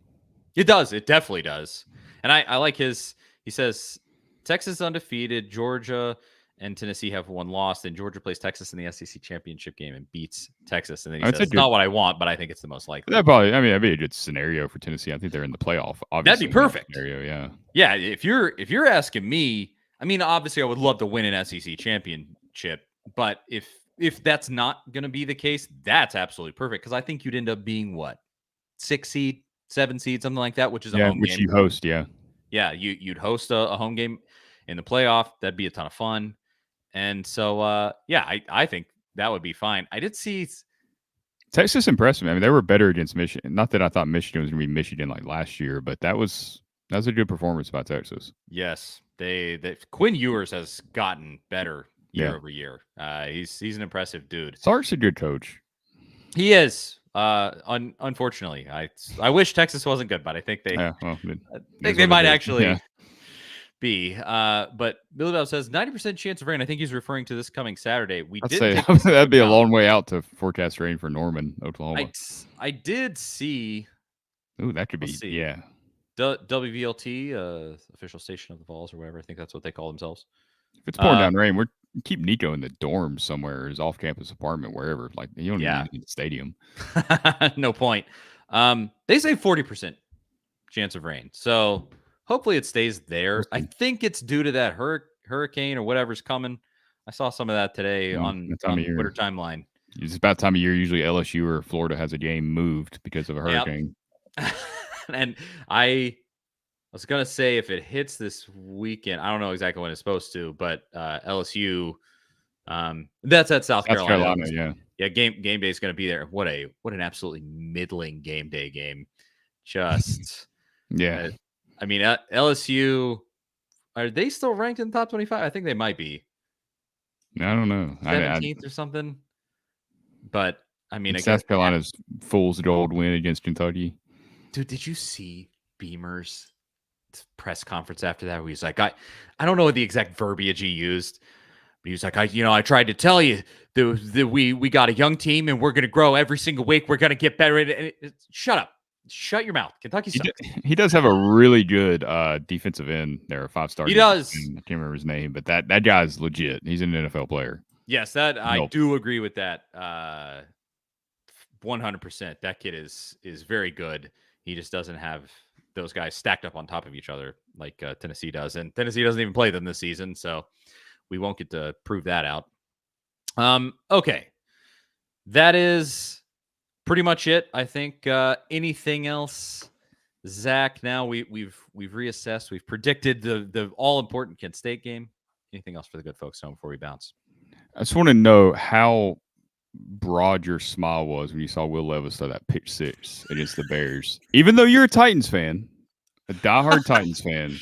It does. It definitely does. And I like he says Texas undefeated, Georgia and Tennessee have one loss, and Georgia plays Texas in the SEC championship game and beats Texas. And then he says, it's not what I want, but I think it's the most likely. That'd be a good scenario for Tennessee. I think they're in the playoff. Obviously, that'd be perfect. Scenario, yeah. Yeah. If you're asking me, I mean, obviously I would love to win an SEC championship, but if that's not going to be the case, that's absolutely perfect. Cause I think you'd end up being 6 seed, 7 seed, something like that, which is a home game. You host. Yeah. Yeah. You'd host a home game in the playoff. That'd be a ton of fun. And so, I think that would be fine. I did see Texas impressed me. I mean, they were better against Michigan. Not that I thought Michigan was going to be Michigan like last year, but that was a good performance by Texas. Yes, they Quinn Ewers has gotten better year over year. He's an impressive dude. Sark's a good coach. He is. Unfortunately, I wish Texas wasn't good, but I think they they might actually. Yeah. But Billy Bob says 90% chance of rain. I think he's referring to this coming Saturday. That'd be a long way out to forecast rain for Norman, Oklahoma. I did see. Ooh, that could be yeah. WVLT, official station of the Vols or whatever. I think that's what they call themselves. If it's pouring down rain, keep Nico in the dorm somewhere, his off-campus apartment, wherever. Like you don't even need the stadium. No point. They say 40% chance of rain, so. Hopefully it stays there. I think it's due to that hurricane or whatever's coming. I saw some of that today on Twitter timeline. It's about time of year. Usually LSU or Florida has a game moved because of a hurricane. Yep. And I was going to say if it hits this weekend, I don't know exactly when it's supposed to, but LSU, that's at South Carolina. Yeah, game day is going to be there. What an absolutely middling game day game. Just yeah. I mean, LSU, are they still ranked in the top 25? I think they might be. I don't know. 17th or something. But, I mean, South Carolina's fool's gold win against Kentucky. Dude, did you see Beamer's press conference after that? Where he's like, I don't know the exact verbiage he used, but he was like, I tried to tell you that we got a young team and we're going to grow every single week. We're going to get better. Shut up. Shut your mouth. Kentucky sucks. He does have a really good defensive end there, a 5-star. He does. I can't remember his name, but that guy's legit. He's an NFL player. Yes, I do agree with that. 100%. That kid is very good. He just doesn't have those guys stacked up on top of each other like Tennessee does. And Tennessee doesn't even play them this season, so we won't get to prove that out. Okay. That is pretty much it. I think anything else, Zach? Now we've reassessed. We've predicted the all important Kent State game. Anything else for the good folks home before we bounce? I just want to know how broad your smile was when you saw Will Levis throw that pick six against the Bears. Even though you're a Titans fan, a diehard Titans fan,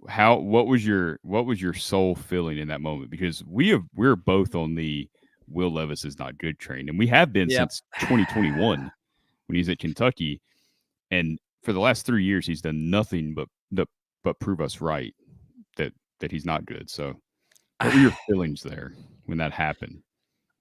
what was your soul feeling in that moment? Because we're both on the Will Levis is not good train, and we have been Yep. since 2021 when he's at Kentucky, and for the last 3 years he's done nothing but prove us right that he's not good. So, what were your feelings there when that happened?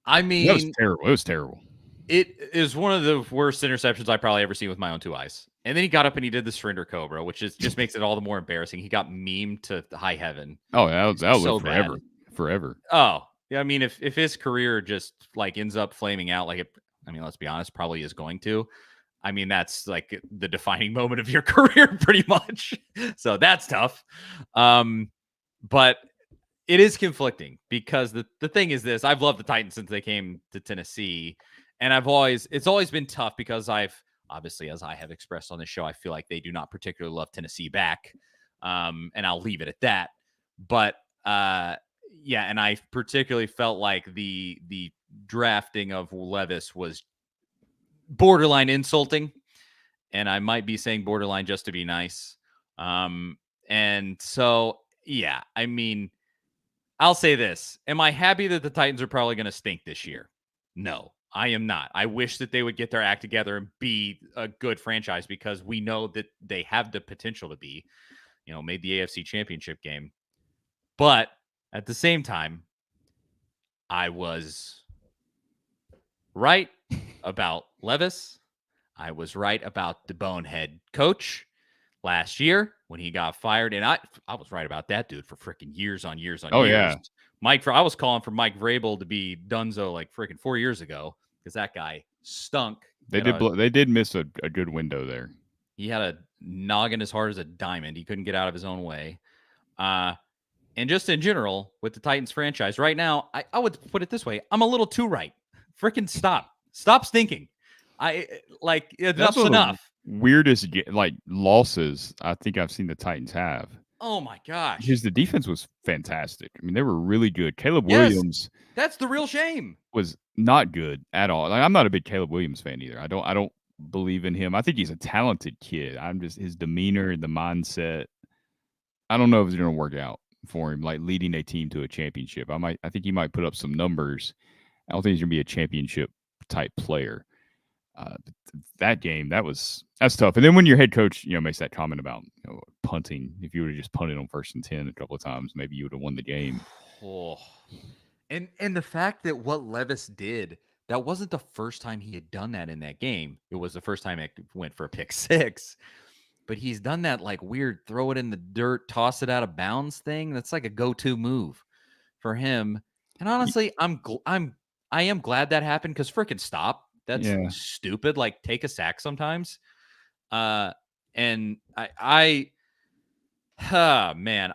I That was mean, terrible. It was terrible. it is one of the worst interceptions I probably ever seen with my own two eyes. And then he got up and he did the surrender cobra, which just makes it all the more embarrassing. He got memed to high heaven. Oh, that'll So live forever, bad. forever. Oh, yeah. I mean, if his career just like ends up flaming out, like I mean, let's be honest, probably is going to. I mean, that's like the defining moment of your career, pretty much. So that's tough. But it is conflicting because the thing is this: I've loved the Titans since they came to Tennessee, and it's always been tough because I've obviously, as I have expressed on this show, I feel like they do not particularly love Tennessee back, and I'll leave it at that. But yeah, and I particularly felt like the drafting of Levis was borderline insulting, and I might be saying borderline just to be nice. And so yeah, I mean, I'll say this. Am I happy that the Titans are probably going to stink this year? No, I am not. I wish that they would get their act together and be a good franchise because we know that they have the potential to be, made the AFC Championship game. But at the same time, I was right about Levis. I was right about the bonehead coach last year when he got fired. And I was right about that dude for freaking years on years on Oh, years. yeah. I was calling for Mike Vrabel to be Dunzo like freaking 4 years ago because that guy stunk. They did miss a good window there. He had a noggin as hard as a diamond. He couldn't get out of his own way. And just in general, with the Titans franchise right now, I would put it this way. I'm a little too right. Freaking stop. Stop stinking. Enough's enough. Weirdest losses I think I've seen the Titans have. Oh my gosh. Because the defense was fantastic. I mean, they were really good. Caleb Williams. That's the real shame. Was not good at all. Like, I'm not a big Caleb Williams fan either. I don't believe in him. I think he's a talented kid. I'm just his demeanor, the mindset. I don't know if it's going to work out for him, like leading a team to a championship. I think he might put up some numbers. I don't think he's going to be a championship type player. That game, that's tough. And then when your head coach, makes that comment about punting, if you would have just punted on 1st and 10 a couple of times, maybe you would have won the game. Oh. And the fact that what Levis did, that wasn't the first time he had done that in that game. It was the first time it went for a pick six. But he's done that like weird throw it in the dirt, toss it out of bounds thing. That's like a go-to move for him. And honestly, I am glad that happened because freaking stop. That's stupid. Like take a sack sometimes. And man,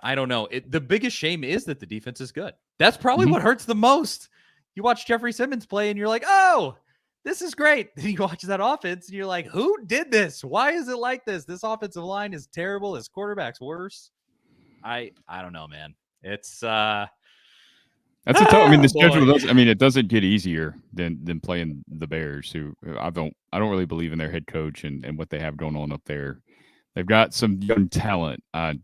I don't know. The biggest shame is that the defense is good. That's probably what hurts the most. You watch Jeffrey Simmons play and you're like, oh, this is great. Then you watch that offense and you're like, who did this? Why is it like this? This offensive line is terrible. This quarterback's worse. I don't know, man. It's that's a tough. I mean, the schedule doesn't. I mean, it doesn't get easier than playing the Bears, who I don't really believe in their head coach and what they have going on up there. They've got some young talent. I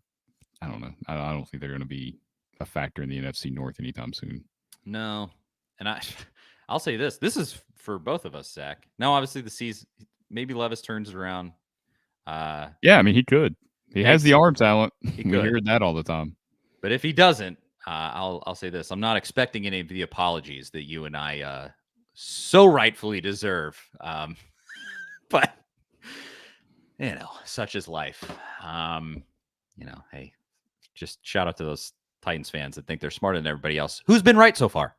don't know. I don't think they're going to be a factor in the NFC North anytime soon. No, and I'll say this. This is for both of us, Zach. Now, obviously, the season, maybe Levis turns around. Yeah, I mean, he could. He has the arm talent. We hear that all the time. But if he doesn't, I'll say this. I'm not expecting any of the apologies that you and I so rightfully deserve. But, such is life. Hey, just shout out to those Titans fans that think they're smarter than everybody else. Who's been right so far?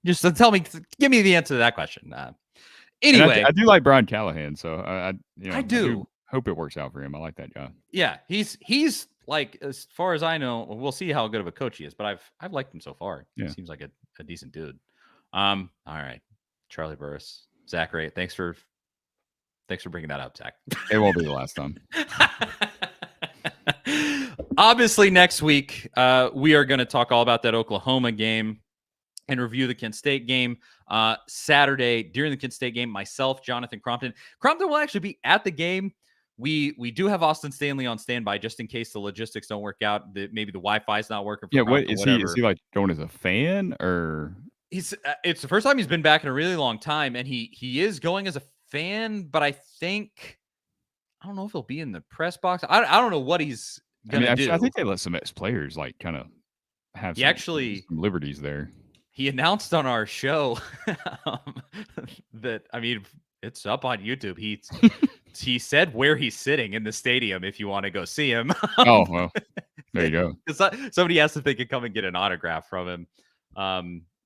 Just give me the answer to that question. Anyway, I do like Brian Callahan, so I do hope it works out for him. I like that guy. Yeah, he's like, as far as I know, we'll see how good of a coach he is, but I've liked him so far. Yeah. He seems like a decent dude. All right, Charlie Burris, Zach Ray, thanks for bringing that up, Zach. It won't be the last time. Obviously, next week we are going to talk all about that Oklahoma game. and review the Kent State game. Saturday, during the Kent State game, myself, Jonathan Crompton. Crompton will actually be at the game. We do have Austin Stanley on standby just in case the logistics don't work out. Maybe the Wi-Fi is not working for Yeah, what Crompton, is whatever. he? Is he like going as a fan or? It's the first time he's been back in a really long time, and he is going as a fan. But I don't know if he'll be in the press box. I don't know what he's gonna do. I think they let some ex-players like kind of have some liberties there. He announced on our show that, I mean, it's up on YouTube. He said where he's sitting in the stadium if you want to go see him. Oh, well, there you go. Somebody asked if they could come and get an autograph from him.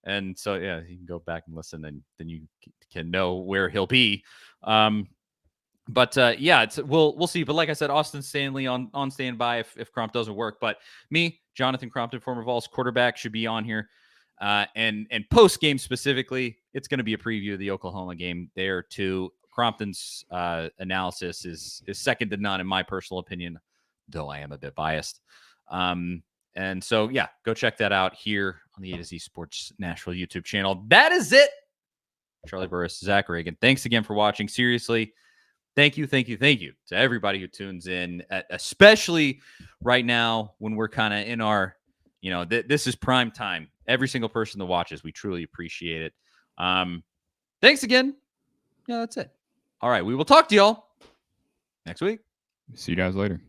And so, yeah, you can go back and listen, and then you can know where he'll be. But yeah, we'll see. But like I said, Austin Stanley on standby if Crump doesn't work. But me, Jonathan Crompton, former Vols quarterback, should be on here. And post game specifically, it's going to be a preview of the Oklahoma game there too. Crompton's analysis is second to none in my personal opinion, though I am a bit biased. And so yeah, go check that out here on the A to Z Sports Nashville YouTube channel. That is it. Charlie Burris, Zach Reagan. Thanks again for watching. Seriously, thank you to everybody who tunes in, especially right now when we're kind of in our, this is prime time. Every single person that watches, we truly appreciate it. Thanks again. Yeah, that's it. All right, we will talk to y'all next week. See you guys later.